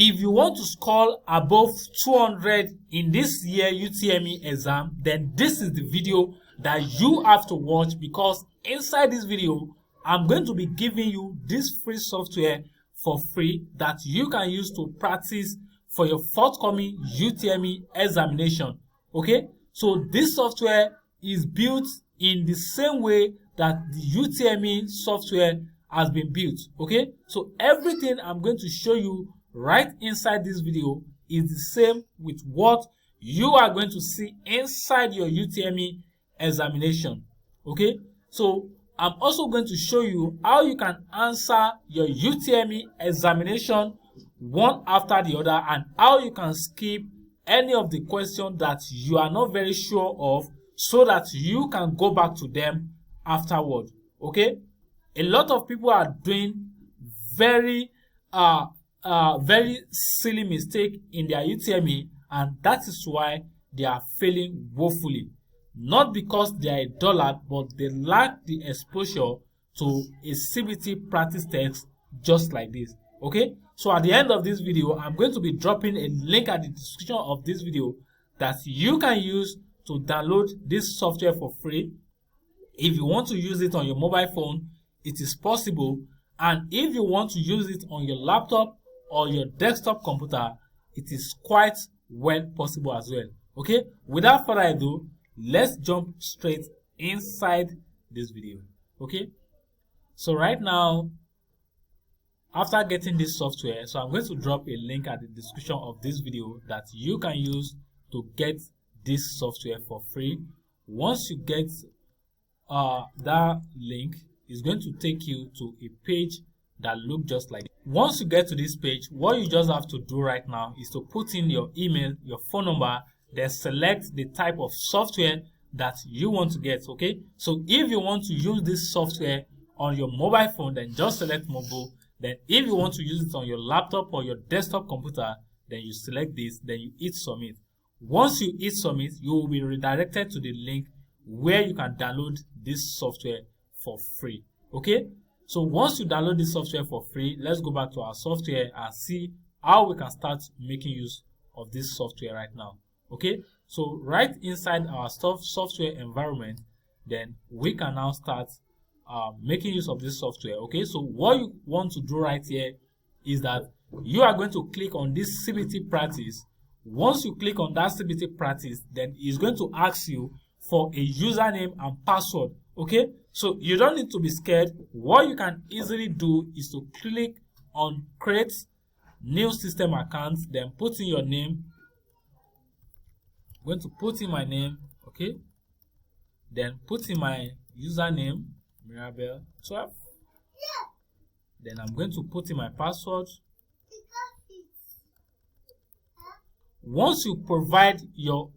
If you want to score above 200 in this year UTMe exam, then this is the video that you have to watch, because inside this video I'm going to be giving you this free software for free that you can use to practice for your forthcoming UTMe examination. Okay, so this software is built in the same way that the UTMe software has been built. Okay, so everything I'm going to show you right inside this video is the same with what you are going to see inside your UTMe examination. Okay, so I'm also going to show you how you can answer your UTME examination one after the other, and how you can skip any of the questions that you are not very sure of, so that you can go back to them afterward. Okay, a lot of people are doing very silly mistake in their UTME, and that is why they are failing woefully. Not because they are a dullard, but they lack the exposure to a CBT practice text just like this. Okay, so at the end of this video, I'm going to be dropping a link at the description of this video that you can use to download this software for free. If you want to use it on your mobile phone, it is possible, and if you want to use it on your laptop or your desktop computer, it is quite well possible as well. Okay, without further ado, let's jump straight inside this video. Okay, so right now, after getting this software, so I'm going to drop a link at the description of this video that you can use to get this software for free. Once you get that link, it's going to take you to a page that look just like it. Once you get to this page, what you just have to do right now is to put in your email, your phone number, then select the type of software that you want to get. Okay, so if you want to use this software on your mobile phone, then just select mobile. Then if you want to use it on your laptop or your desktop computer, then you select this, then you hit submit. Once you hit submit, you will be redirected to the link where you can download this software for free. Okay, so once you download this software for free, let's go back to our software and see how we can start making use of this software right now. Okay, so right inside our software environment, then we can now start making use of this software. Okay, so what you want to do right here is that you are going to click on this CBT practice. Once you click on that CBT practice, then it's going to ask you for a username and password. Okay, so you don't need to be scared. What you can easily do is to click on create new system account, then put in your name. I'm going to put in my name. Okay, then put in my username, Mirabel 12. Then I'm going to put in my password. Once you provide your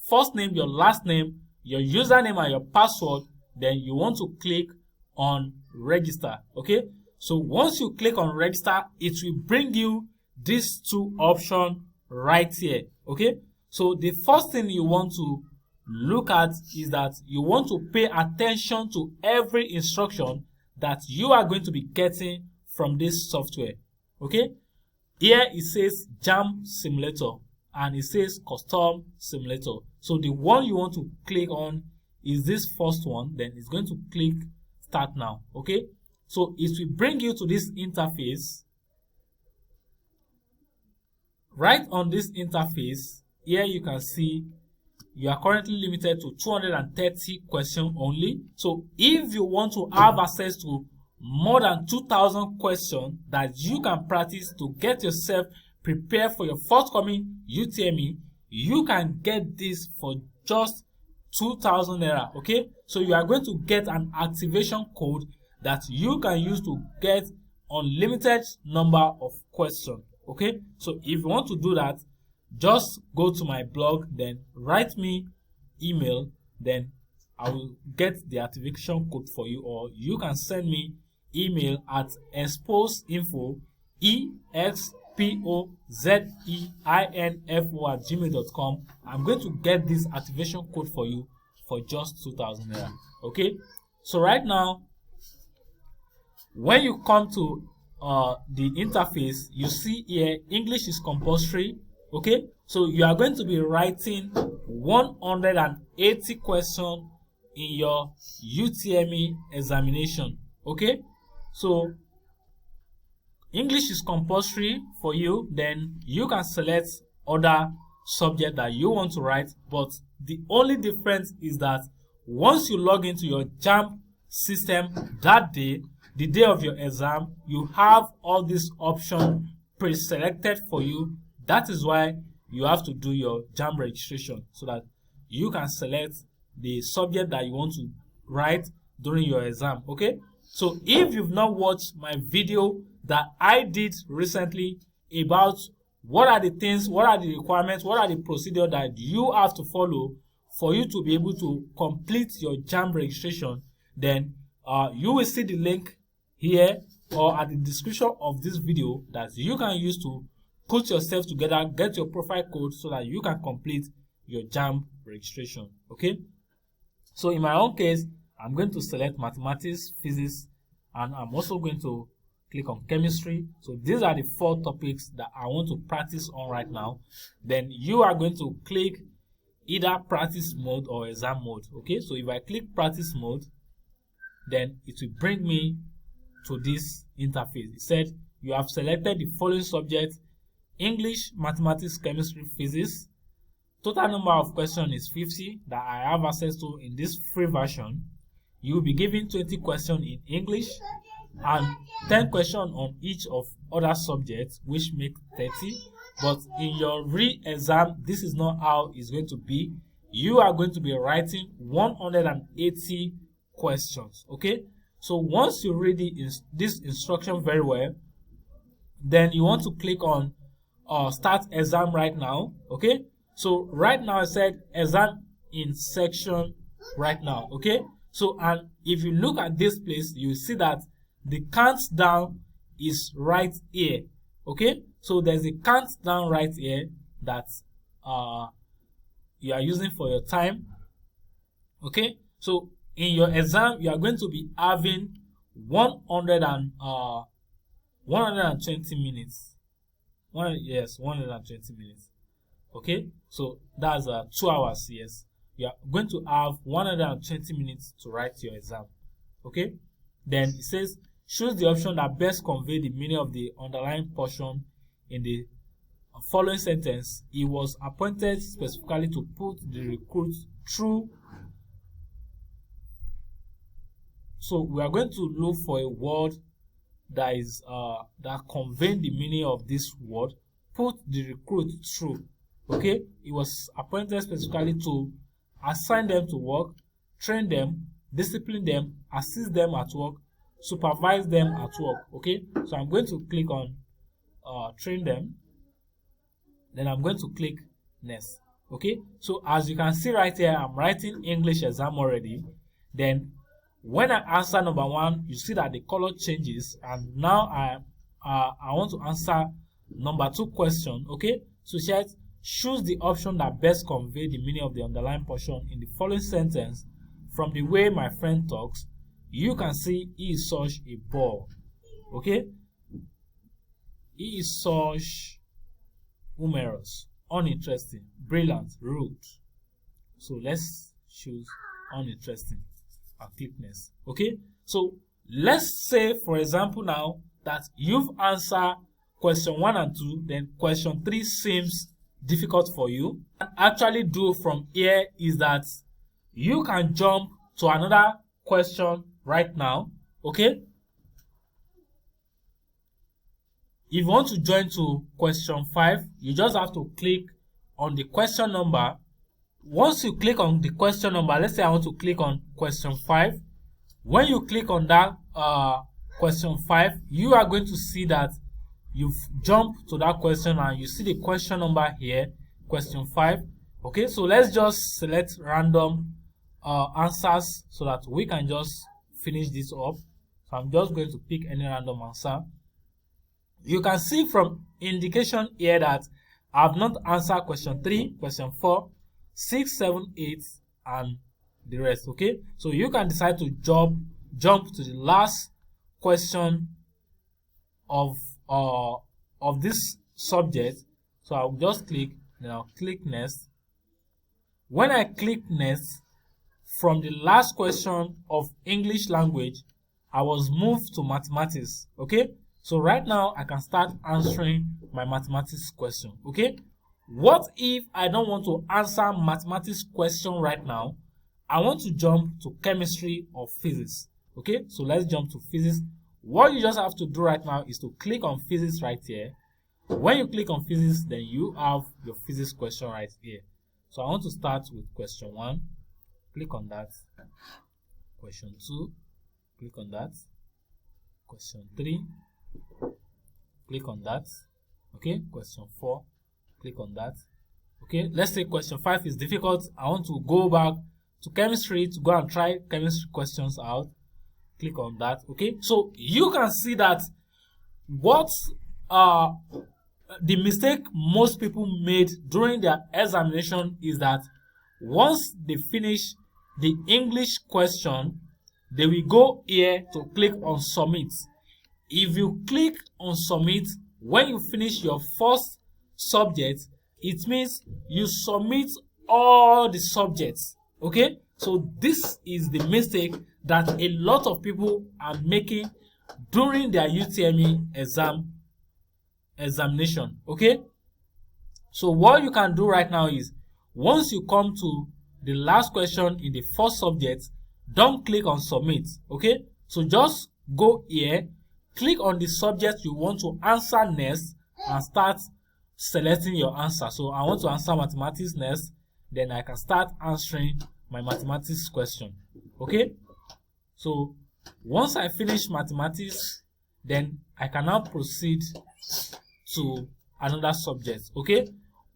first name, your last name, your username and your password, then you want to click on register. Okay, so once you click on register, it will bring you these two options right here. Okay, so the first thing you want to look at is that you want to pay attention to every instruction that you are going to be getting from this software. Okay, here it says JAMB Simulator and it says Custom Simulator. So the one you want to click on is this first one. Then it's going to click Start Now. Okay, so it will bring you to this interface. Right on this interface, here you can see you are currently limited to 230 questions only. So if you want to have access to more than 2,000 questions that you can practice to get yourself prepared for your forthcoming UTME, you can get this for just 2,000 naira. Okay, so you are going to get an activation code that you can use to get unlimited number of questions. Okay, so if you want to do that, just go to my blog, then write me email, then I will get the activation code for you, or you can send me email at exposeinfo expozeinfo@gmail.com. I'm going to get this activation code for you for just 2,000 naira. Okay, so right now, when you come to the interface, you see here English is compulsory. Okay, so you are going to be writing 180 questions in your UTMe examination. Okay, so English is compulsory for you. Then you can select other subject that you want to write, but the only difference is that once you log into your JAMB system that day, the day of your exam, you have all these options pre-selected for you. That is why you have to do your JAMB registration, so that you can select the subject that you want to write during your exam. Okay, so if you've not watched my video that I did recently about what are the things, what are the requirements, what are the procedures that you have to follow for you to be able to complete your JAMB registration, then you will see the link here or at the description of this video that you can use to put yourself together, get your profile code so that you can complete your JAMB registration. Okay, so in my own case, I'm going to select mathematics, physics, and I'm also going to click on chemistry. So these are the 4 topics that I want to practice on right now. Then you are going to click either practice mode or exam mode. Okay, so if I click practice mode, then it will bring me to this interface. It said you have selected the following subjects: English, mathematics, chemistry, physics. Total number of questions is 50 that I have access to in this free version. You will be given 20 questions in English and 10 questions on each of other subjects, which make 30. But in your re-exam, this is not how it's going to be. You are going to be writing 180 questions. Okay, so once you read this instruction very well, then you want to click on start exam right now. Okay, so right now I said exam in section right now. Okay, so and if you look at this place, you see that the countdown is right here. Okay, so there's a countdown right here that you are using for your time. Okay, so in your exam, you are going to be having 120 minutes. 120 minutes. Okay, so that's 2 hours. Yes, you are going to have 120 minutes to write your exam. Okay, then it says choose the option that best convey the meaning of the underlying portion in the following sentence. He was appointed specifically to put the recruit through. So we are going to look for a word that is that convey the meaning of this word. Put the recruit through. Okay, he was appointed specifically to assign them to work, train them, discipline them, assist them at work, supervise them at work. Okay, so I'm going to click on train them, then I'm going to click next. Okay, so as you can see right here, I'm writing English exam already. Then when I answer number 1, you see that the color changes, and now I want to answer number 2 question. Okay, so it says choose the option that best convey the meaning of the underlying portion in the following sentence. From the way my friend talks, you can see he is such a bore. Okay, he is such humorous, uninteresting, brilliant, rude. So let's choose uninteresting and click next. Okay, so let's say for example now that you've answered question 1 and 2, then question 3 seems difficult for you. What you actually do from here is that you can jump to another question right now. Okay, if you want to join to question 5, you just have to click on the question number. Once you click on the question number, let's say I want to click on question 5. When you click on that question 5, you are going to see that you've jumped to that question and you see the question number here, question 5. Okay, so let's just select random answers so that we can just finish this up. So I'm just going to pick any random answer. You can see from indication here that I have not answered question 3, question 4, 6, 7, 8, and the rest. Okay, so you can decide to jump to the last question of this subject. So I'll just click, then I'll click next. When I click next, from the last question of English language, I was moved to mathematics. Okay, so right now I can start answering my mathematics question. Okay, what if I don't want to answer mathematics question right now? I want to jump to chemistry or physics. Okay, so let's jump to physics. What you just have to do right now is to click on physics right here. When you click on physics, then you have your physics question right here. So I want to start with question 1. Click on that. Question 2. Click on that. Question 3. Click on that. Okay, question 4. Click on that. Okay, let's say question 5 is difficult. I want to go back to chemistry to go and try chemistry questions out. Click on that. Okay, so you can see that what the mistake most people made during their examination is that once they finish the English question, they will go here to click on submit. If you click on submit when you finish your first subject, it means you submit all the subjects. Okay, so this is the mistake that a lot of people are making during their UTMe examination. Okay, so what you can do right now is, once you come to the last question in the first subject, don't click on submit. Okay, so just go here, click on the subject you want to answer next, and start selecting your answer. So I want to answer mathematics next, then I can start answering my mathematics question. Okay, so once I finish mathematics, then I can now proceed to another subject. Okay,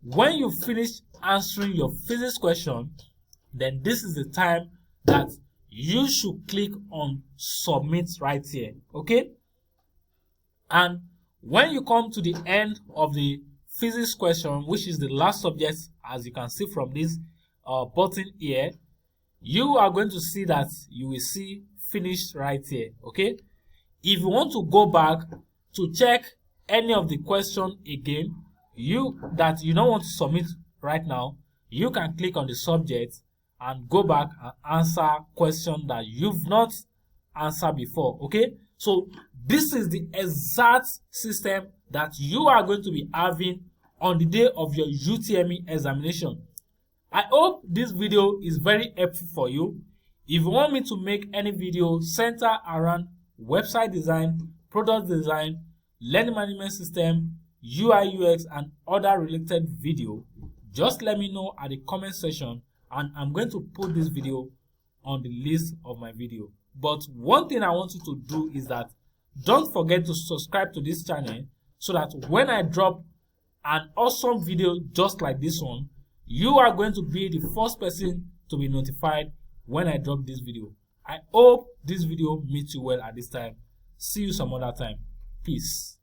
when you finish answering your physics question, then this is the time that you should click on submit right here. Okay, and when you come to the end of the physics question, which is the last subject, as you can see from this button here, you are going to see that you will see finish right here. Okay, if you want to go back to check any of the question again, you don't want to submit right now, you can click on the subject and go back and answer question that you've not answered before. Okay, so this is the exact system that you are going to be having on the day of your UTMe examination. I hope this video is very helpful for you. If you want me to make any video centered around website design, product design, learning management system, UI UX, and other related video, just let me know at the comment section, and I'm going to put this video on the list of my video. But one thing I want you to do is that don't forget to subscribe to this channel, so that when I drop an awesome video just like this one, you are going to be the first person to be notified when I drop this video. I hope this video meets you well at this time. See you some other time. Peace.